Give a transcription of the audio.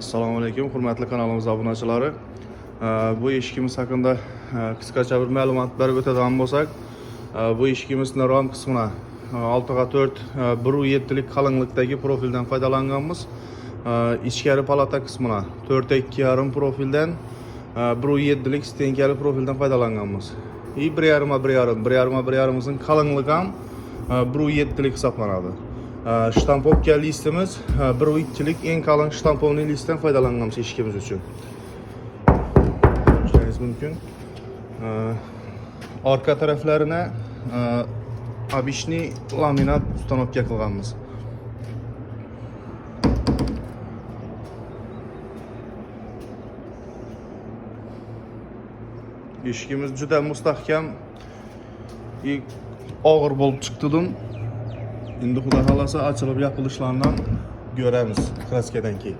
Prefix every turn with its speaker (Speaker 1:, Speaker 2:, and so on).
Speaker 1: Assalomu alaykum, hurmatli kanalimiz obunachilari. Bu eshikimiz haqida qisqacha bir ma'lumot berib o'tadigan bo'lsak, bu eshikimizning rom qismini 6x4 1.7 lik qalinlikdagi profildan foydalanganmiz. Ichkari palata qismini 4.2,5 profildan 1.7 lik stenkali profildan foydalanganmiz. 1.5 qalinligi ham 1.7 lik hisoblanadi. Shtampovka listimiz 1.2 lik eng qalin shtampovli listdan foydalanganmiz eshikimiz uchun. Ko'rishingiz mumkin. Orqa taraflarına обычный laminat ustanovka qilganmiz. Eshikimiz juda mustahkam, og'ir bo'lib chiqdi. Endi xudo xolasa ochilib yopilishlarini ko'ramiz kraskadan keyin.